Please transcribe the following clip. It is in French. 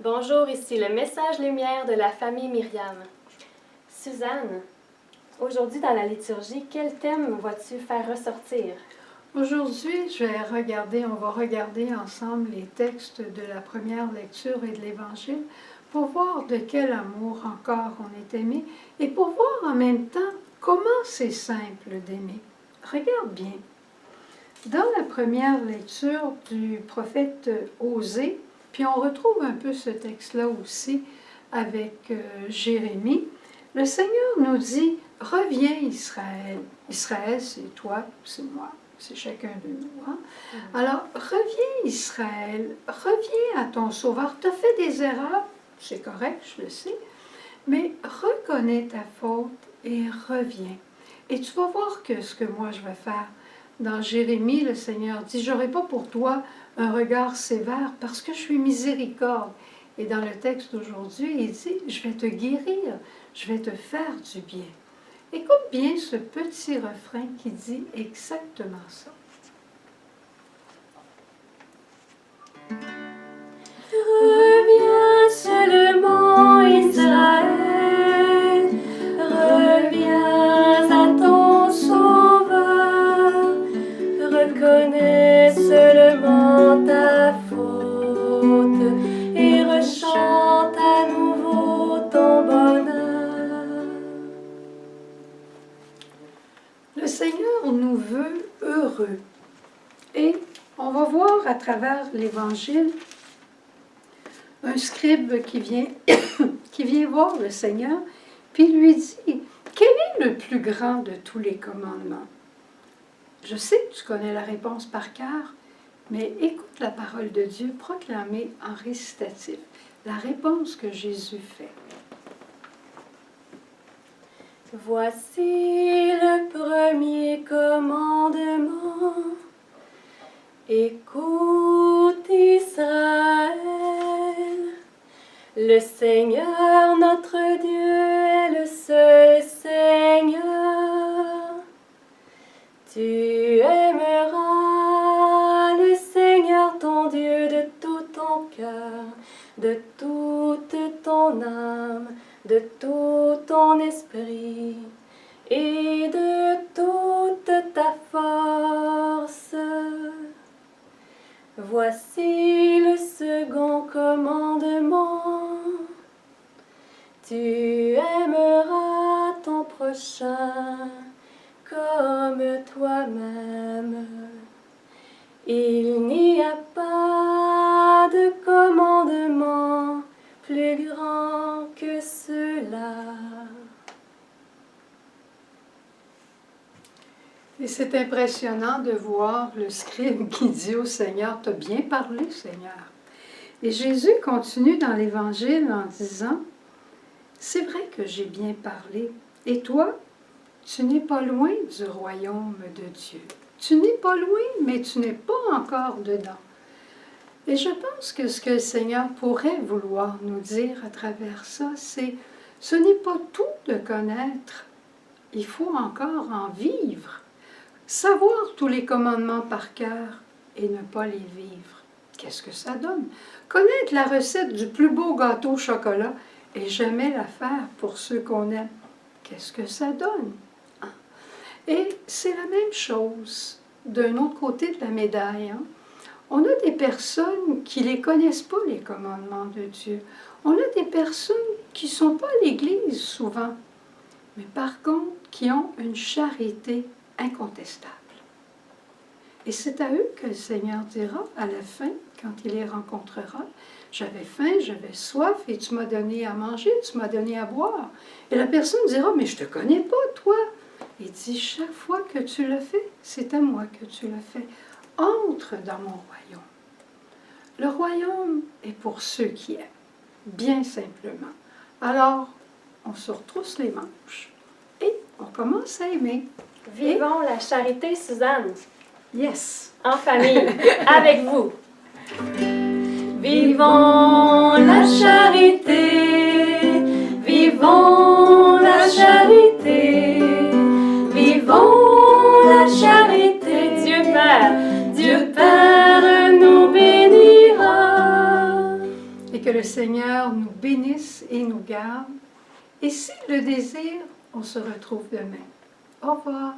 Bonjour, ici le message lumière de la famille Myriam. Suzanne, aujourd'hui dans la liturgie, quel thème vas-tu faire ressortir? Aujourd'hui, on va regarder ensemble les textes de la première lecture et de l'Évangile pour voir de quel amour encore on est aimé et pour voir en même temps comment c'est simple d'aimer. Regarde bien. Dans la première lecture du prophète Osée, puis on retrouve un peu ce texte-là aussi avec Jérémie, le Seigneur nous dit « Reviens Israël ». Israël, c'est toi, c'est moi, c'est chacun de nous. Hein? Alors, reviens Israël, reviens à ton Sauveur. Tu as fait des erreurs, c'est correct, je le sais, mais reconnais ta faute et reviens. Et tu vas voir que ce que moi je vais faire. Dans Jérémie, le Seigneur dit « J'aurai pas pour toi un regard sévère parce que je suis miséricorde ». Et dans le texte d'aujourd'hui, il dit « Je vais te guérir, je vais te faire du bien ». Écoute bien ce petit refrain qui dit exactement ça. Reviens seulement Israël, reviens à ton Sauveur, reconnais seulement ta faute et rechante à nouveau ton bonheur. Le Seigneur nous veut heureux et on va voir à travers l'Évangile un scribe qui vient voir le Seigneur, puis lui dit « Quel est le plus grand de tous les commandements? » Je sais que tu connais la réponse par cœur, mais écoute la parole de Dieu proclamée en récitatif, la réponse que Jésus fait. Voici le premier commandement. Écoute Israël, le Seigneur notre Dieu est le seul Seigneur. Tu aimeras le Seigneur ton Dieu de tout ton cœur, de toute ton âme, de tout ton esprit et de toute ta force. Voici le second commandement. Tu aimeras ton prochain comme toi-même. Il n'y a pas de commandement plus grand que cela. Et c'est impressionnant de voir le scribe qui dit au Seigneur, « T'as bien parlé, Seigneur. » Et Jésus continue dans l'Évangile en disant, « C'est vrai que j'ai bien parlé. Et toi, tu n'es pas loin du royaume de Dieu. Tu n'es pas loin, mais tu n'es pas encore dedans. » Et je pense que ce que le Seigneur pourrait vouloir nous dire à travers ça, c'est, ce n'est pas tout de connaître. Il faut encore en vivre. Savoir tous les commandements par cœur et ne pas les vivre, qu'est-ce que ça donne? Connaître la recette du plus beau gâteau au chocolat et jamais la faire pour ceux qu'on aime, qu'est-ce que ça donne? Et c'est la même chose d'un autre côté de la médaille. Hein? On a des personnes qui ne les connaissent pas, les commandements de Dieu. On a des personnes qui ne sont pas à l'Église souvent, mais par contre qui ont une charité incontestable. Et c'est à eux que le Seigneur dira à la fin, quand il les rencontrera, « J'avais faim, j'avais soif, et tu m'as donné à manger, tu m'as donné à boire. » Et la personne dira, « Mais je ne te connais pas, toi. » Il dit, « Chaque fois que tu le fais, c'est à moi que tu le fais. Entre dans mon royaume. » Le royaume est pour ceux qui aiment, bien simplement. Alors, on se retrousse les manches et on commence à aimer. Vivons la charité, Suzanne. Yes! En famille, avec vous. Vivons la charité, vivons la charité, vivons la charité. Dieu Père nous bénira. Que le Seigneur nous bénisse et nous garde. Et s'il le désire, on se retrouve demain. Au revoir.